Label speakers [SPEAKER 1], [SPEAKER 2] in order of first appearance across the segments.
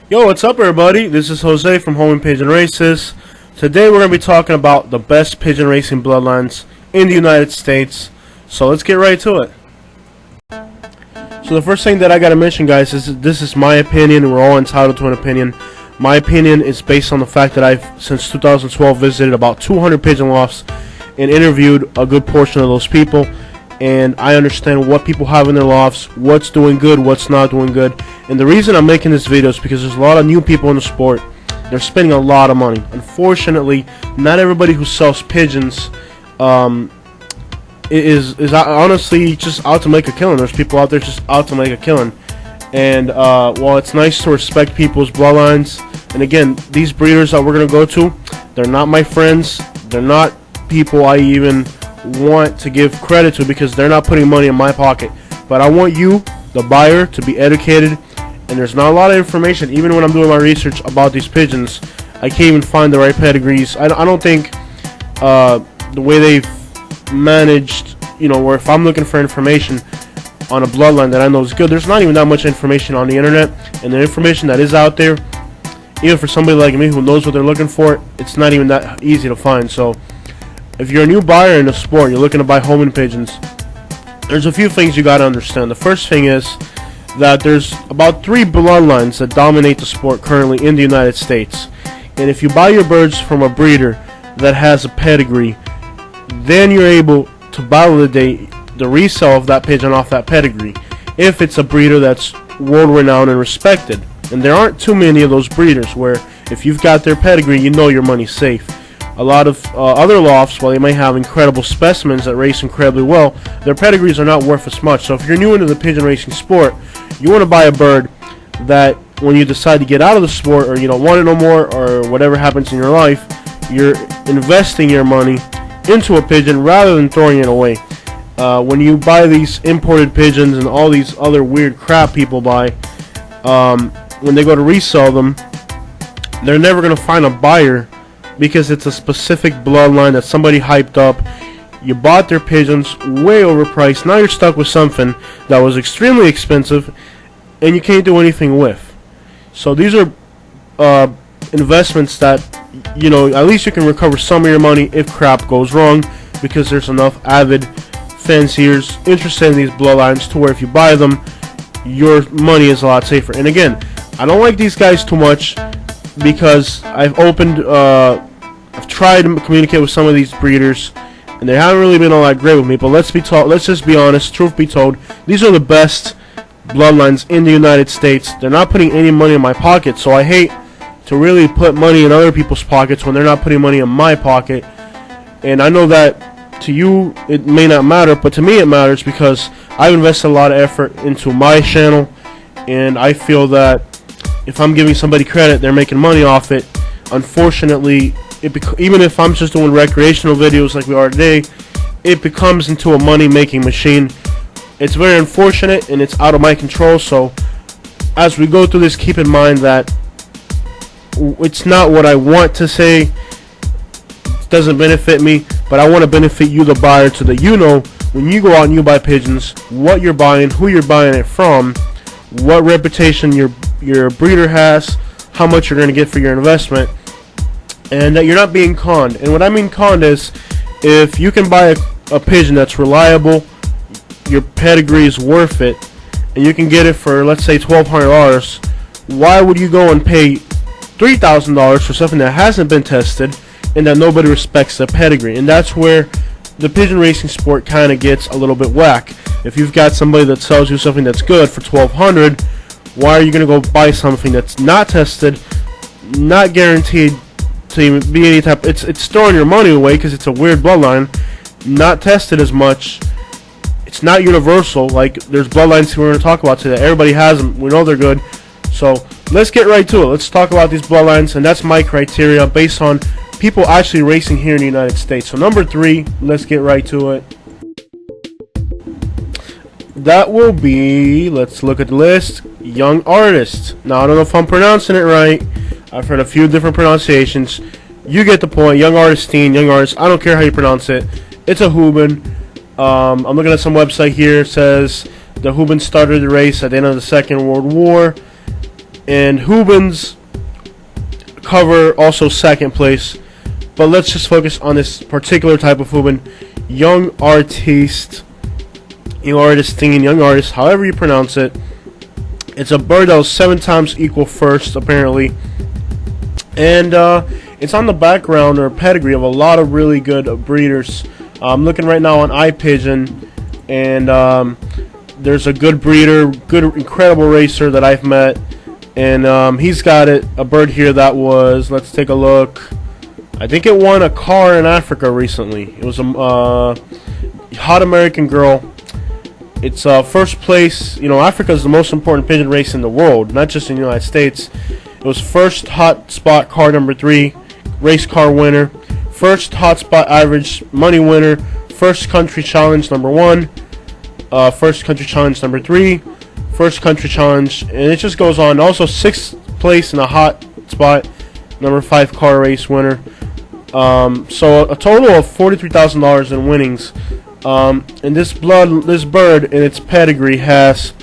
[SPEAKER 1] Yo, what's up everybody? This is Jose from Home and Pigeon Races. Today we're going to be talking about the best pigeon racing bloodlines in the United States. So let's get right to it. So the first thing that I got to mention, guys, is this is my opinion. We're all entitled to an opinion. My opinion is based on the fact that I've, since 2012, visited about 200 pigeon lofts and interviewed a good portion of those people. And I understand what people have in their lofts, what's doing good, what's not doing good. And the reason I'm making this video is because there's a lot of new people in the sport. They're spending a lot of money. Unfortunately, not everybody who sells pigeons is honestly just out to make a killing. There's people out there just out to make a killing. And while it's nice to respect people's bloodlines, and again, these breeders that we're going to go to, they're not my friends. They're not people I even want to give credit to because they're not putting money in my pocket. But I want you, the buyer, to be educated. And there's not a lot of information. Even when I'm doing my research about these pigeons, I can't even find the right pedigrees. I don't think the way they've managed, where if I'm looking for information on a bloodline that I know is good, there's not even that much information on the internet. And the information that is out there, even for somebody like me who knows what they're looking for, it's not even that easy to find. So if you're a new buyer in the sport, you're looking to buy homing pigeons, there's a few things you got to understand. The first thing is that there's about 3 bloodlines that dominate the sport currently in the United States. And if you buy your birds from a breeder that has a pedigree, then you're able to validate the resale of that pigeon off that pedigree if it's a breeder that's world renowned and respected. And there aren't too many of those breeders where if you've got their pedigree, you know your money's safe. A lot of other lofts, while they may have incredible specimens that race incredibly well, their pedigrees are not worth as much. So if you're new into the pigeon racing sport, you want to buy a bird that when you decide to get out of the sport, or you don't want it no more, or whatever happens in your life, you're investing your money into a pigeon rather than throwing it away. When you buy these imported pigeons and all these other weird crap people buy, when they go to resell them, they're never going to find a buyer because it's a specific bloodline that somebody hyped up. You bought their pigeons way overpriced. Now you're stuck with something that was extremely expensive and you can't do anything with. So these are investments that, at least you can recover some of your money if crap goes wrong, because there's enough avid fanciers interested in these bloodlines to where if you buy them, your money is a lot safer. And again, I don't like these guys too much because I've tried to communicate with some of these breeders and they haven't really been all that great with me. But let's just be honest, truth be told, these are the best bloodlines in the United States. They're not putting any money in my pocket, so I hate to really put money in other people's pockets when they're not putting money in my pocket. And I know that to you it may not matter, but to me it matters because I've invested a lot of effort into my channel, and I feel that if I'm giving somebody credit, they're making money off it. Unfortunately, even if I'm just doing recreational videos like we are today, it becomes into a money-making machine. It's very unfortunate and it's out of my control. So as we go through this, keep in mind that it's not what I want to say. It doesn't benefit me, but I want to benefit you, the buyer, so that when you go out and you buy pigeons, what you're buying, who you're buying it from, what reputation your breeder has, how much you're going to get for your investment, and that you're not being conned. And what I mean conned is, if you can buy a pigeon that's reliable, your pedigree is worth it, and you can get it for, let's say, $1,200, why would you go and pay $3,000 for something that hasn't been tested and that nobody respects the pedigree? And that's where the pigeon racing sport kind of gets a little bit whack. If you've got somebody that sells you something that's good for $1,200, why are you going to go buy something that's not tested, not guaranteed to even be any type? It's throwing your money away because it's a weird bloodline, not tested as much. It's not universal. Like, there's bloodlines we're going to talk about today. Everybody has them. We know they're good. So let's get right to it. Let's talk about these bloodlines, and that's my criteria based on people actually racing here in the United States. So number 3, let's get right to it. That will be, let's look at the list, Young Artist. Now, I don't know if I'm pronouncing it right. I've heard a few different pronunciations. You get the point. Young Artistine, Young Artist. I don't care how you pronounce it. It's a Hubin. I'm looking at some website here. It says the Hubin started the race at the end of the Second World War. And Hubans cover also second place. But let's just focus on this particular type of Huban. Young artist, young artist, however you pronounce it. It's a bird that was 7 times equal first, apparently. And it's on the background or pedigree of a lot of really good breeders. I'm looking right now on iPigeon, and there's a good breeder, incredible racer that I've met. And he's got a bird here that was, let's take a look. I think it won a car in Africa recently. It was a hot American girl. It's first place. You know, Africa is the most important pigeon race in the world, not just in the United States. It was first hot spot car number 3, race car winner, first hot spot average money winner, first country challenge number 1, first country challenge number 3, first country challenge, and it just goes on. Also 6th place in a hot spot number 5 car race winner. So a total of $43,000 in winnings. And this bird in its pedigree has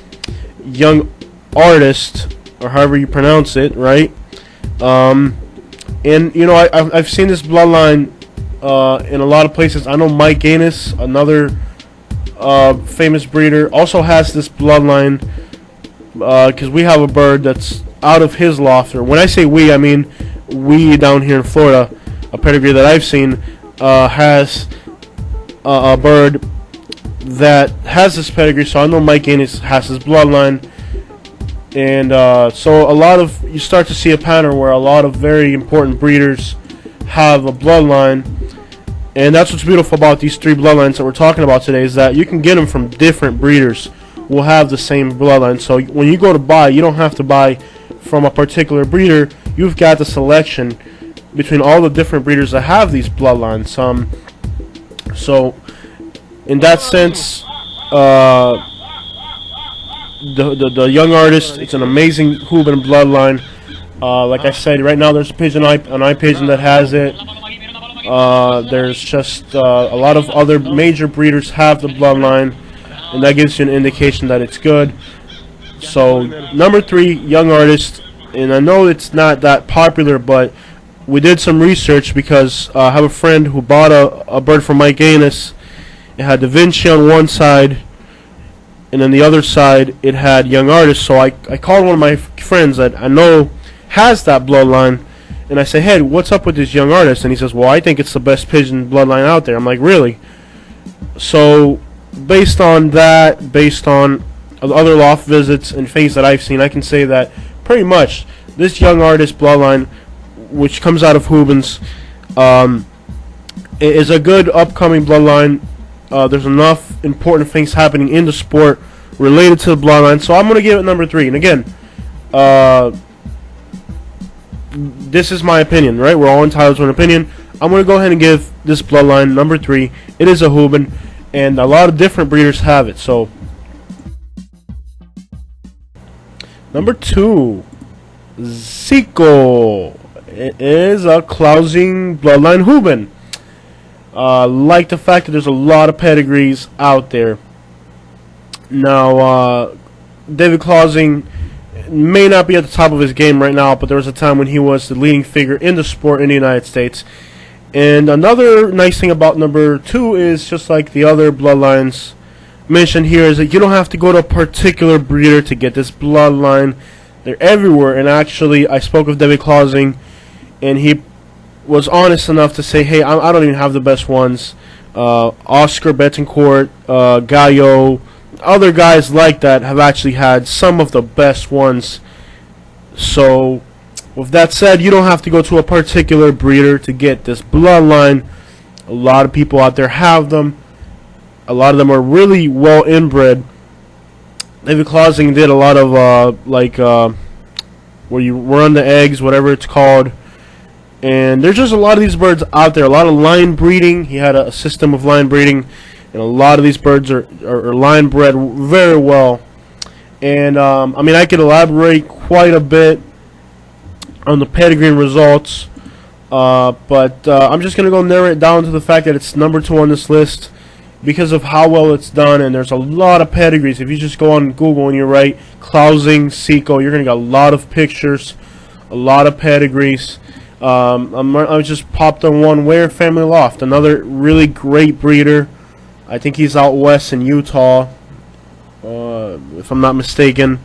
[SPEAKER 1] young artist, or however you pronounce it, right? And you know, I've seen this bloodline in a lot of places. I know Mike Gaines, another famous breeder, also has this bloodline because we have a bird that's out of his loft. Or when I say we, I mean we down here in Florida. A pedigree that I've seen has a bird that has this pedigree, so I know Mike Gaines has his bloodline. And so you start to see a pattern where a lot of very important breeders have a bloodline. And that's what's beautiful about these 3 bloodlines that we're talking about today, is that you can get them from different breeders who will have the same bloodline. So when you go to buy, you don't have to buy from a particular breeder. You've got the selection between all the different breeders that have these bloodlines. So in that sense, the young artist, it's an amazing Huban bloodline. Like I said, right now there's a pigeon on iPigeon that has it. There's just a lot of other major breeders have the bloodline, and that gives you an indication that it's good. So number 3, young artist, and I know it's not that popular, but we did some research because I have a friend who bought a bird from Mike Gaines. It had Da Vinci on one side, and then the other side it had young artist. So I called one of my friends that I know has that bloodline, and I say, hey, what's up with this young artist? And he says, well, I think it's the best pigeon bloodline out there. I'm like, really? So based on that, based on other loft visits and things that I've seen, I can say that pretty much this young artist bloodline, which comes out of Hubans, is a good upcoming bloodline. There's enough important things happening in the sport related to the bloodline, so I'm going to give it number 3. And again, this is my opinion, right? We're all entitled to an opinion. I'm going to go ahead and give this bloodline number 3. It is a Huban, and a lot of different breeders have it. So number 2, Ziko. It is a closing bloodline Huban. Like the fact that there's a lot of pedigrees out there. Now, David Clausing may not be at the top of his game right now, but there was a time when he was the leading figure in the sport in the United States. And another nice thing about number 2 is, just like the other bloodlines mentioned here, is that you don't have to go to a particular breeder to get this bloodline. They're everywhere. And actually, I spoke with David Clausing, and he was honest enough to say, hey, I don't even have the best ones. Oscar Betancourt, Gallo, other guys like that have actually had some of the best ones. So with that said, you don't have to go to a particular breeder to get this bloodline. A lot of people out there have them. A lot of them are really well inbred. David Clausing did a lot of where you run the eggs, whatever it's called. And there's just a lot of these birds out there. A lot of line breeding. He had a system of line breeding, and a lot of these birds are line bred very well. And I mean, I could elaborate quite a bit on the pedigree and results, but I'm just gonna go narrow it down to the fact that it's number 2 on this list. because of how well it's done. And there's a lot of pedigrees. If you just go on Google and you write Clousing Ziko, you're gonna get a lot of pictures, a lot of pedigrees. I just popped on one, Ware Family Loft, another really great breeder. I think he's out west in Utah, if I'm not mistaken.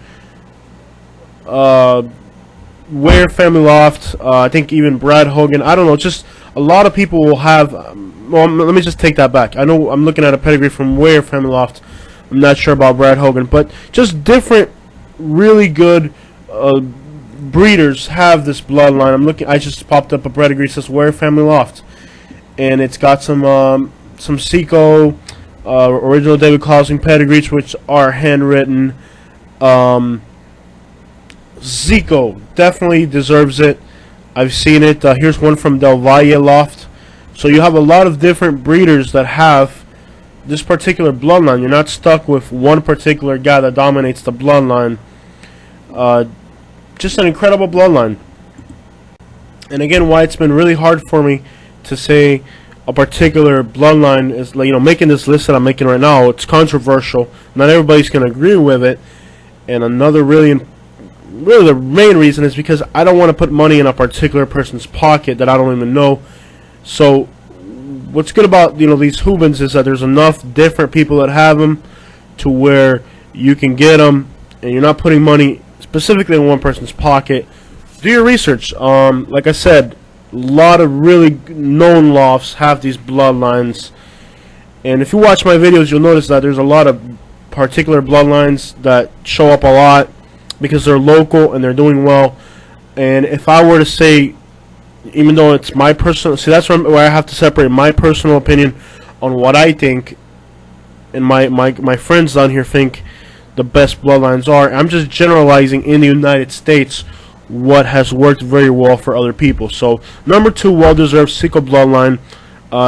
[SPEAKER 1] Ware Family Loft, I think even Brad Hogan. I don't know, just a lot of people will have. Well, let me just take that back. I know I'm looking at a pedigree from Ware Family Loft. I'm not sure about Brad Hogan, but just different, really good breeders have this bloodline. I'm looking. I just popped up a pedigree that says Ware Family Loft, and it's got some Ziko, original David Clousing pedigrees, which are handwritten. Ziko definitely deserves it. I've seen it. Here's one from Del Valle Loft. So you have a lot of different breeders that have this particular bloodline. You're not stuck with one particular guy that dominates the bloodline. Just an incredible bloodline. And again, why it's been really hard for me to say a particular bloodline is, making this list that I'm making right now. It's controversial. Not everybody's going to agree with it. And another really the main reason is because I don't want to put money in a particular person's pocket that I don't even know. So what's good about these Hubans is that there's enough different people that have them to where you can get them, and you're not putting money specifically in one person's pocket. Do your research. Like I said, a lot of really known lofts have these bloodlines, and if you watch my videos, you'll notice that there's a lot of particular bloodlines that show up a lot because they're local and they're doing well. And if I were to say, even though it's my personal, see, that's where I have to separate my personal opinion on what I think, and my friends down here think the best bloodlines are. I'm just generalizing in the United States what has worked very well for other people. So number 2, well-deserved Ziko bloodline.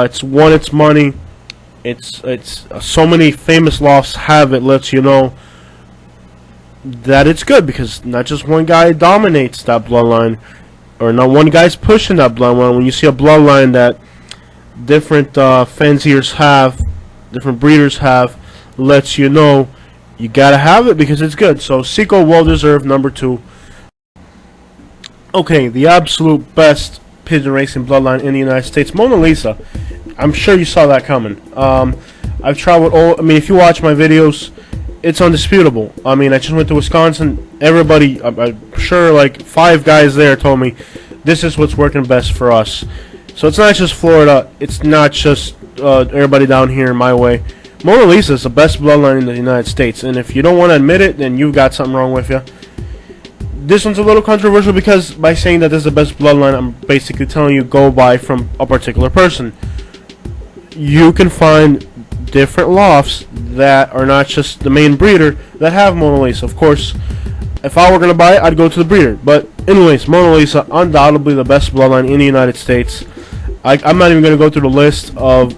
[SPEAKER 1] It's won its money. It's so many famous lofts have it. Lets you know that it's good because not just one guy dominates that bloodline, or not one guy's pushing that bloodline. When you see a bloodline that different fanciers have, different breeders have, lets you know you gotta have it because it's good. So Ziko, well-deserved, number 2. Okay, the absolute best pigeon racing bloodline in the United States, Mona Lisa. I'm sure you saw that coming. I've traveled if you watch my videos, it's undisputable. I just went to Wisconsin. Everybody, I'm sure like 5 guys there told me this is what's working best for us. So it's not just Florida. It's not just everybody down here my way. Mona Lisa is the best bloodline in the United States, and if you don't want to admit it, then you've got something wrong with you. This one's a little controversial because by saying that this is the best bloodline, I'm basically telling you go buy from a particular person. You can find different lofts that are not just the main breeder that have Mona Lisa. Of course, if I were going to buy it, I'd go to the breeder. But anyways, Mona Lisa, undoubtedly the best bloodline in the United States. I'm not even going to go through the list of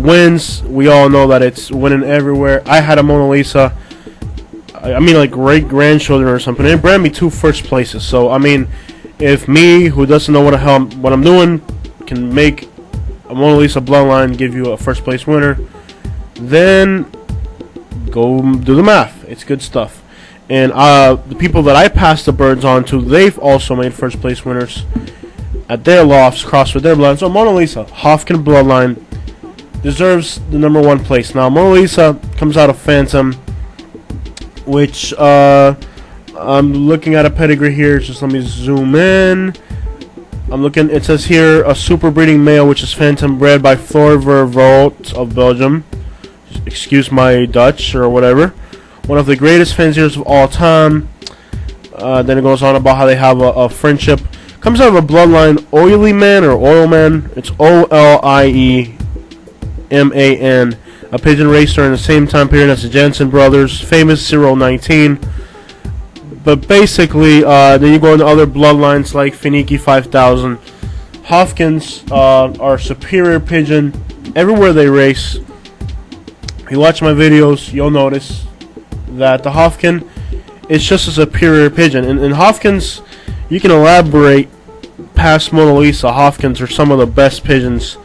[SPEAKER 1] wins. We all know that it's winning everywhere. I had a Mona Lisa, like great-grandchildren or something, and it brought me 2 first places. So, if me, who doesn't know what I'm doing, can make a Mona Lisa bloodline give you a first place winner, then go do the math. It's good stuff. And the people that I passed the birds on to, they've also made first place winners at their lofts, crossed with their bloodline. So Mona Lisa, Hofkin bloodline, deserves the number 1 place. Now Mona Lisa comes out of Phantom, which I'm looking at a pedigree here. Just let me zoom in. I'm looking. It says here a super breeding male, which is Phantom, bred by Floor Vervoort of Belgium. Excuse my Dutch or whatever. One of the greatest fanciers of all time. Then it goes on about how they have a friendship. Comes out of a bloodline, Oily Man or Oil Man. It's Olieman. A pigeon racer in the same time period as the Jensen brothers. Famous 019. But basically, then you go into other bloodlines like Finiki 5000. Hofkins are superior pigeon everywhere they race. If you watch my videos, you'll notice that the Hofkin is just a superior pigeon. And Hofkins, you can elaborate past Mona Lisa. Hofkins are some of the best pigeons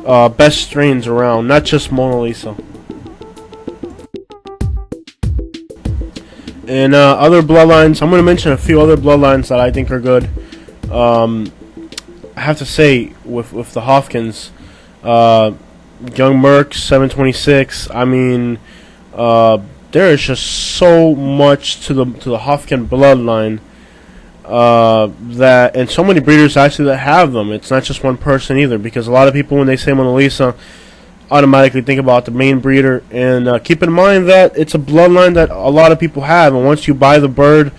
[SPEAKER 1] best strains around, not just Mona Lisa. And other bloodlines, I'm going to mention a few other bloodlines that I think are good. I have to say, with the Hopkins, Young Merc 726. I mean, there is just so much to the Hopkins bloodline that, and so many breeders actually that have them. It's not just one person either, because a lot of people, when they say Mona Lisa, automatically think about the main breeder. And keep in mind that it's a bloodline that a lot of people have, and once you buy the bird,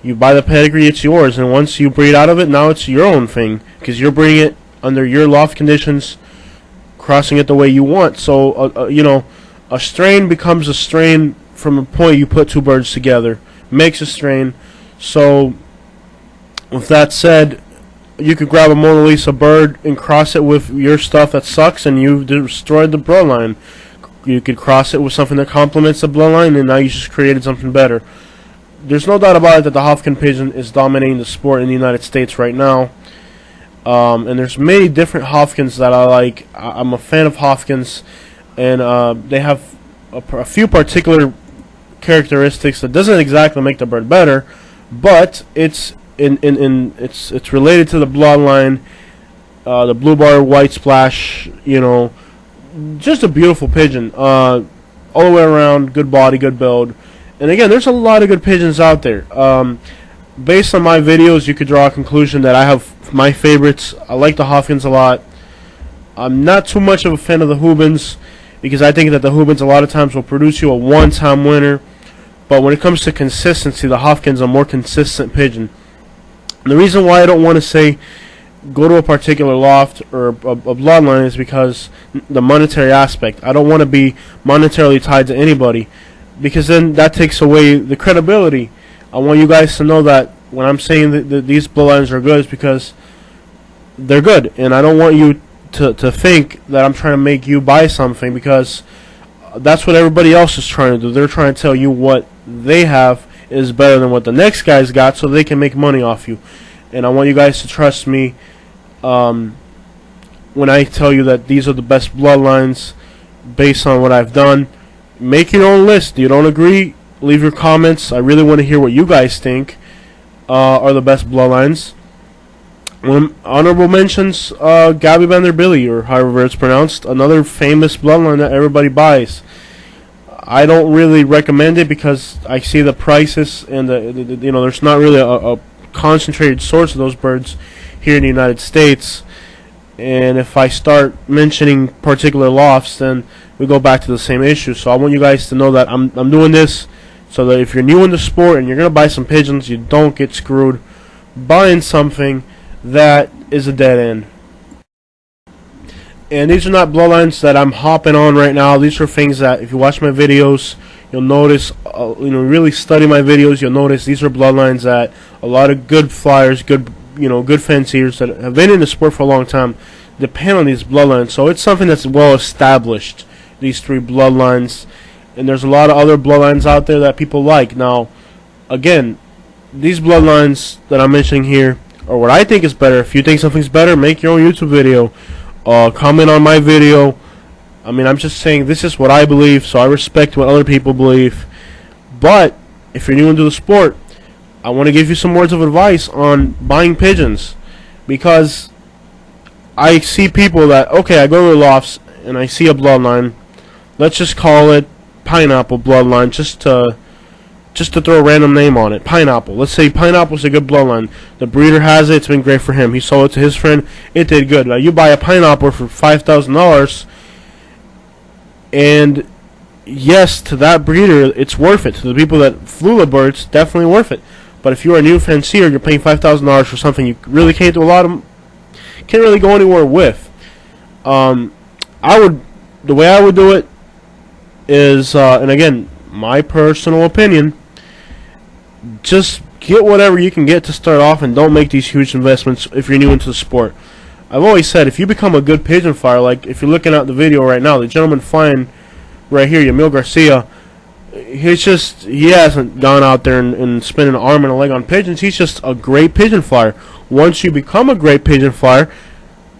[SPEAKER 1] you buy the pedigree, it's yours. And once you breed out of it, now it's your own thing, because you're breeding it under your loft conditions, crossing it the way you want. So you know, a strain becomes a strain from the point you put two birds together, makes a strain. So with that said, you could grab a Mona Lisa bird and cross it with your stuff that sucks, and you've destroyed the bloodline. You could cross it with something that complements the bloodline, and now you just created something better. There's no doubt about it that the Hopkins pigeon is dominating the sport in the United States right now. And there's many different Hopkins that I like. I'm a fan of Hopkins, and they have a few particular characteristics that doesn't exactly make the bird better, but it's it's related to the bloodline. The blue bar, white splash, you know, just a beautiful pigeon. All the way around, good body, good build. And again, there's a lot of good pigeons out there. Based on my videos, you could draw a conclusion that I have my favorites. I like the Hopkins a lot. I'm not too much of a fan of the Hubins, because I think that the Hubins a lot of times will produce you a one-time winner. But when it comes to consistency, the Hopkins are a more consistent pigeon. And the reason why I don't want to say go to a particular loft or a bloodline is because the monetary aspect. I don't want to be monetarily tied to anybody, because then that takes away the credibility. I want you guys to know that when I'm saying that these bloodlines are good, it's because they're good. And I don't want you to think that I'm trying to make you buy something, because that's what everybody else is trying to do. They're trying to tell you what they have is better than what the next guy's got, so they can make money off you. And I want you guys to trust me when I tell you that these are the best bloodlines based on what I've done. Make your own list. You don't agree? Leave your comments. I really want to hear what you guys think are the best bloodlines. Honorable mentions, Gabby Vanderbilly, or however it's pronounced, another famous bloodline that everybody buys. I don't really recommend it because I see the prices, and you know, there's not really a concentrated source of those birds here in the United States. And if I start mentioning particular lofts, then we go back to the same issue. So I want you guys to know that I'm doing this so that if you're new in the sport and you're gonna buy some pigeons, you don't get screwed buying something that is a dead end. And these are not bloodlines that I'm hopping on right now. These are things that, if you watch my videos, you'll notice. You know, really study my videos, you'll notice these are bloodlines that a lot of good flyers, good fanciers that have been in the sport for a long time depend on these bloodlines. So it's something that's well established. These three bloodlines, and there's a lot of other bloodlines out there that people like. Now, again, these bloodlines that I'm mentioning here are what I think is better. If you think something's better, make your own YouTube video. Comment on my video. I mean, I'm just saying this is what I believe, so I respect what other people believe. But if you're new into the sport, I want to give you some words of advice on buying pigeons, because I see people that, okay, I go to the lofts and I see a bloodline. Let's just call it Pineapple Bloodline, just to throw a random name on it. Pineapple. Let's say Pineapple's a good bloodline. The breeder has it. It's been great for him. He sold it to his friend. It did good. Now you buy a Pineapple for $5,000, and yes, to that breeder, it's worth it. To the people that flew the birds, definitely worth it. But if you're a new fancier, you're paying $5,000 for something you really can't do can't really go anywhere with. The way I would do it is, and again, my personal opinion, just get whatever you can get to start off, and don't make these huge investments if you're new into the sport. I've always said, if you become a good pigeon flyer, like if you're looking at the video right now, the gentleman flying right here, Yamil Garcia, he hasn't gone out there and spent an arm and a leg on pigeons. He's just a great pigeon flyer. Once you become a great pigeon flyer,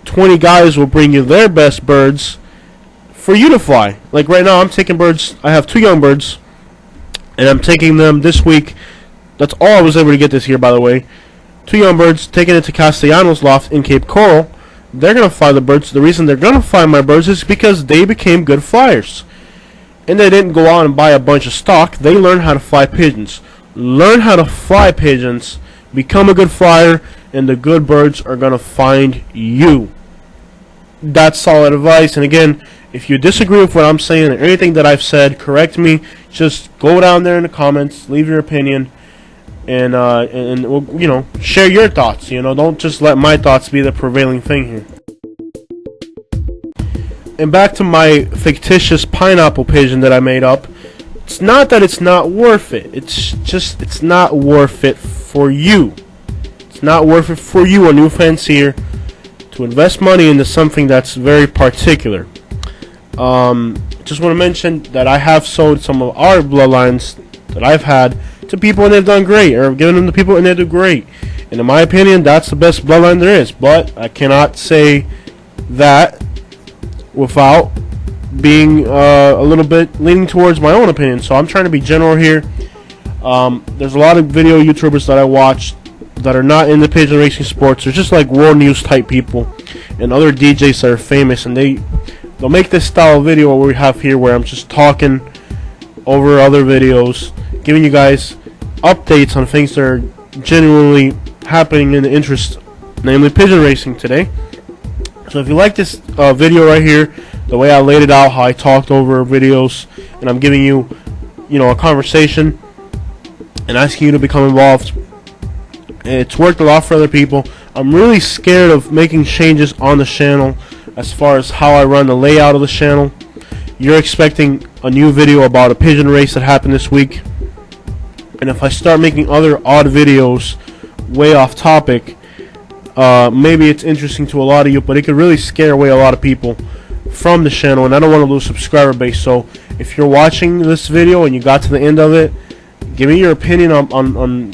[SPEAKER 1] 20 guys will bring you their best birds for you to fly. Like right now, I'm taking birds. I have 2 young birds, and I'm taking them this week. That's all I was able to get this year, by the way. 2 young birds, taking it to Castellanos Loft in Cape Coral. They're going to fly the birds. The reason they're going to fly my birds is because they became good flyers. And they didn't go out and buy a bunch of stock. They learned how to fly pigeons. Learn how to fly pigeons. Become a good flyer, and the good birds are going to find you. That's solid advice. And again, if you disagree with what I'm saying or anything that I've said, correct me. Just go down there in the comments, leave your opinion, and you know, share your thoughts. You know, don't just let my thoughts be the prevailing thing here. And back to my fictitious pineapple pigeon that I made up. It's not that it's not worth it. It's just it's not worth it for you. It's not worth it for you, a new fancier, to invest money into something that's very particular. Just want to mention that I have sold some of our bloodlines that I've had to people and they've done great, or given them to people and they do great. And in my opinion, that's the best bloodline there is. But I cannot say that without being a little bit leaning towards my own opinion. So I'm trying to be general here. There's a lot of video YouTubers that I watch that are not in the pigeon racing sports. They're just like world news type people and other DJs that are famous, and they'll make this style of video where we have here, where I'm just talking over other videos, giving you guys updates on things that are genuinely happening in the interest, namely pigeon racing today. So if you like this video right here, the way I laid it out, how I talked over videos, and I'm giving you, a conversation and asking you to become involved, it's worked a lot for other people. I'm really scared of making changes on the channel as far as how I run the layout of the channel. You're expecting a new video about a pigeon race that happened this week, and if I start making other odd videos way off topic, maybe it's interesting to a lot of you, but it could really scare away a lot of people from the channel, and I don't want to lose subscriber base. So if you're watching this video and you got to the end of it, give me your opinion on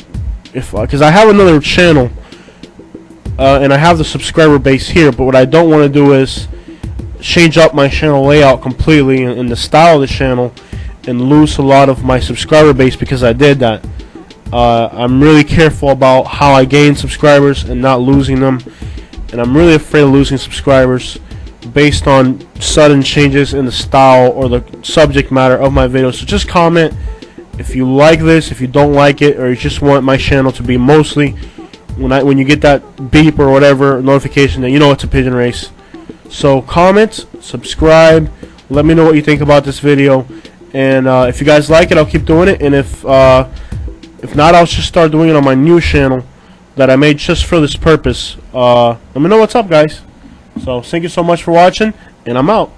[SPEAKER 1] if, because I have another channel and I have the subscriber base here, but what I don't want to do is change up my channel layout completely and the style of the channel and lose a lot of my subscriber base because I did that. I'm really careful about how I gain subscribers and not losing them, and I'm really afraid of losing subscribers based on sudden changes in the style or the subject matter of my videos. So just comment if you like this, if you don't like it, or you just want my channel to be mostly when you get that beep or whatever notification that you know it's a pigeon race. So comment, subscribe, let me know what you think about this video, and if you guys like it, I'll keep doing it, and if not, I'll just start doing it on my new channel that I made just for this purpose. Let me know what's up, guys. So thank you so much for watching, and I'm out.